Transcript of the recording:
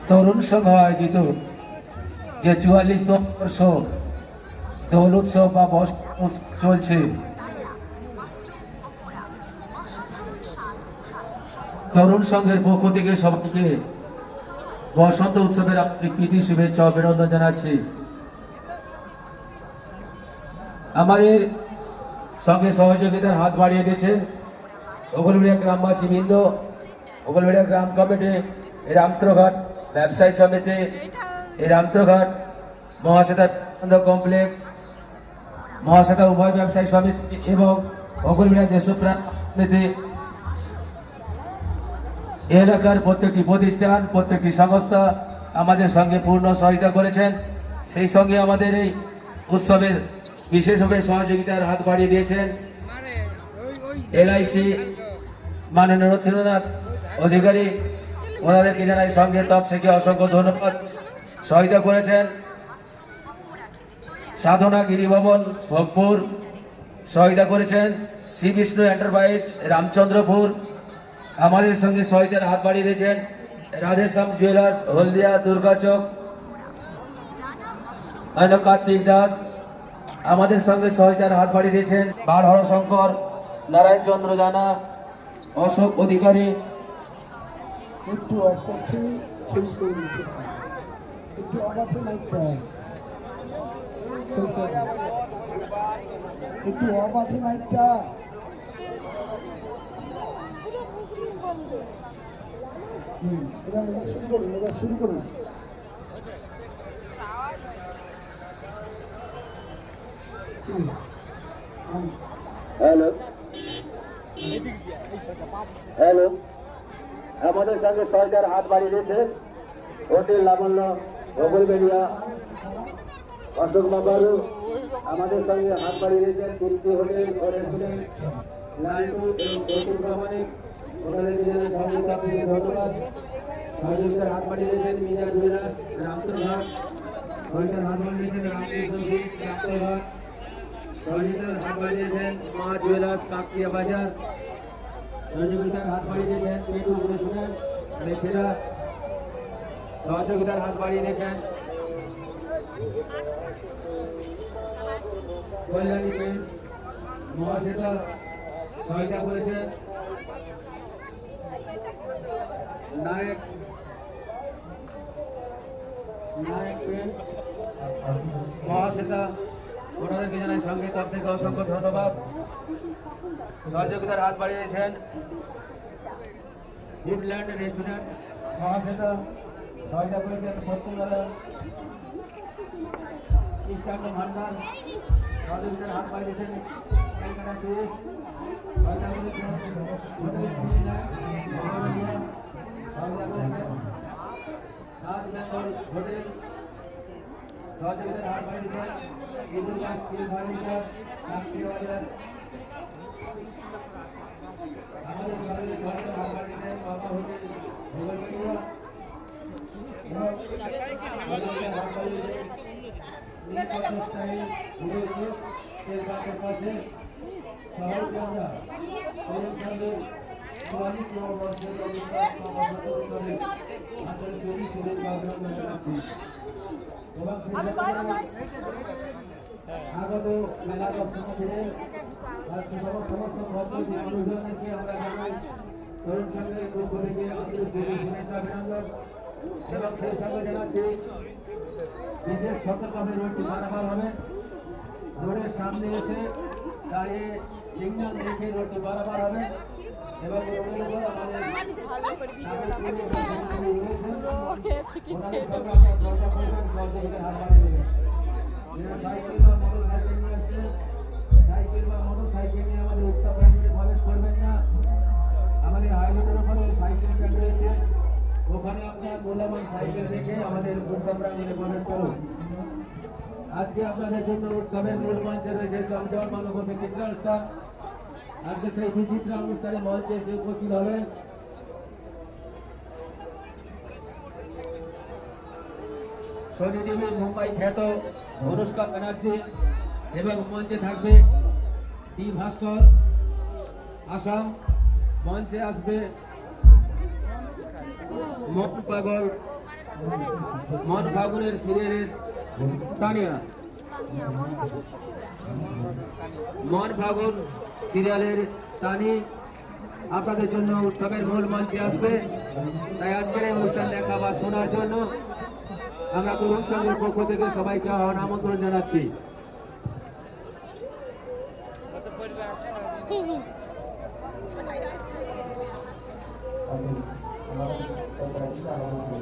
তরুণ সংঘ আয়োজিত যে ৪৪তম বর্ষ দোল উৎসব বা চলছে, তরুণ সংঘের পক্ষ থেকে সবাইকে বসন্ত উৎসবের প্রীতি শুভেচ্ছা অভিনন্দন জানাচ্ছি। আমাদের সঙ্গে সহযোগিতার হাত বাড়িয়ে দিয়েছেন ওগলবেড়িয়া গ্রামবাসী বৃন্দ, ওগলবেড়িয়া গ্রাম কমিটি, রামত্রঘাট ব্যবসায়ী সমিতি, রামত্রঘাট মহাশ্বেতা কমপ্লেক্স, মহাশ্বেতা উভয় ব্যবসায়ী সমিতি এবং ওগলবেড়িয়া দেশপ্রাণ সমিতি, এলাকার প্রত্যেকটি প্রতিষ্ঠান, প্রত্যেকটি সংস্থা আমাদের সঙ্গে পূর্ণ সহায়তা করেছেন। সেই সঙ্গে আমাদের এই উৎসবের বিশেষভাবে সহযোগিতার হাত বাড়িয়ে দিয়েছেন LIC মাননীয় রথীন্দ্রনাথ অধিকারী, ওনাদেরকে জানাই সংঘের তরফ থেকে অসংখ্য ধন্যবাদ। সহায়তা করেছেন সাধনা গিরিভবন ভোগপুর, সহায়তা করেছেন শ্রী বিষ্ণু এন্টারপ্রাইজ রামচন্দ্রপুর, আমাদের সঙ্গে সহায়তার হাত বাড়িয়ে দিয়েছেন রাধেশ্যাম জুয়েলার্স হলদিয়া দুর্গাচক, কার্তিক দাস আমাদের সঙ্গে সহায়তার হাত বাড়িয়ে দিয়েছেন বারহর শঙ্কর, নারায়ণ চন্দ্র জানা, অশোক অধিকারী। একটু অফ করছি, চেঞ্জ করে দিচ্ছি, একটু অফ আছে মাইকটা, একটু অফ আছে মাইকটা। এবার শুরু করুন, এবার শুরু করুন। হ্যালো হ্যালো, আমাদের সঙ্গে সরকার হাত বাড়িয়ে দিয়েছে হোটেল লাবণ্য ওগলবেড়িয়া, অশোক বাবারু আমাদের সঙ্গে হাত বাড়িয়ে দিয়েছেন কুর্তি হোটেল, লালটু এবং কৌতুক প্রামাণিক, ওনাদেরকে জানাই সহযোগিতা থেকে ধন্যবাদ। সহযোগিতার হাত বাড়িয়ে দিয়েছেন মিনা জুয়েলার্স রামত্রঘাট, সহযোগিতার হাত বাড়িয়ে দিয়েছেন রামত্রঘাট, সহযোগিতার হাত বাড়িয়েছেন মা জুয়েলার্স কাকরিয়া বাজার, সহযোগিতার হাত বাড়িয়ে দিয়েছেন পেটু রেস্টুরেন্ট মেছেরা, সহযোগিতার হাত বাড়িয়ে দিয়েছেন কল্যাণী পেন্টস মহাশ্বেতা, সহায়তা করেছেন নায়ক পেন্টস মহাশ্বেতা, ওনাদেরকে জানাই সঙ্গে তরফ থেকে অসংখ্য ধন্যবাদ। সহযোগিতার হাত বাড়িয়েছেন উডল্যান্ড রেস্টুরেন্ট মহাশ্বেতা, সহায়তা করেছেন সত্যনারায়ণ ইস্টার্ন ভান্ডার, সহযোগিতার হাত বাড়িয়েছেন কলকাতা টুরিস্ট, সহায়তা করেছেন রাজ বেঙ্গল হোটেল, সহযোগিতার হাত বাড়িয়েছেন ইন্দুকা স্টিল ফার্নিচার কাকরিয়া বাজার, আমাদের সঙ্গে সরকার হাত বাড়িয়েছেন বাবা হোটেল ভোগলবেড়িয়া তেলঘাটের পাশে সবাইকে আমরা আন্তরিক শুভেচ্ছা অভিনন্দন জানাচ্ছি এবং আগত মেলা দর্শনার্থীদের সমস্ত ভদ্র মানুষজনদেরকে আমরা জানাই তরুণ সংঘের পক্ষ থেকে আন্তরিক শুভেচ্ছা অভিনন্দন এবং সেই সঙ্গে জানাচ্ছি বিশেষ সতর্কভাবে রোডটি পারাপার হবে। রোডের সামনে এসে দাঁড়িয়ে সিগন্যাল দেখে রোডটি পারাপার হবে এবং রোডের উপর আমাদের সাইকেল বা মোটর সাইকেল নিয়ে আসছে, সাইকেল বা মোটর সাইকেল নিয়ে আমাদের উৎসব প্রাঙ্গণে প্রবেশ করবেন না। আমাদের হাইরোডের উপরে সাইকেল স্ট্যান্ড রয়েছে, ওখানে আপনার মূল্যবান সাইকেল রেখে আমাদের উৎসব প্রাঙ্গণে প্রবেশ করুন। আজকে আপনাদের জন্য উৎসবের মূল মঞ্চে রয়েছে জমজমাট মানব বিচিত্র অনুষ্ঠান। আজকে সেই বিচিত্র অনুষ্ঠানে মঞ্চে এসে উপস্থিত হবেন সোনি টিভি মুম্বাই খ্যাত অনুষ্কা ব্যানার্জি এবং মঞ্চে থাকবে ডি ভাস্কর আসাম। মঞ্চে আসবে মন ফাগুনের সিরিয়ালের তানিয়া। মন ফাগুন সিরিয়ালের তানি আপনাদের জন্য উৎসবের মূল মঞ্চে আসবে। তাই আজকের এই অনুষ্ঠান দেখা বা শোনার জন্য আমরা তরুণ সংঘের পক্ষ থেকে সবাইকে আমন্ত্রণ জানাচ্ছি। আমাদের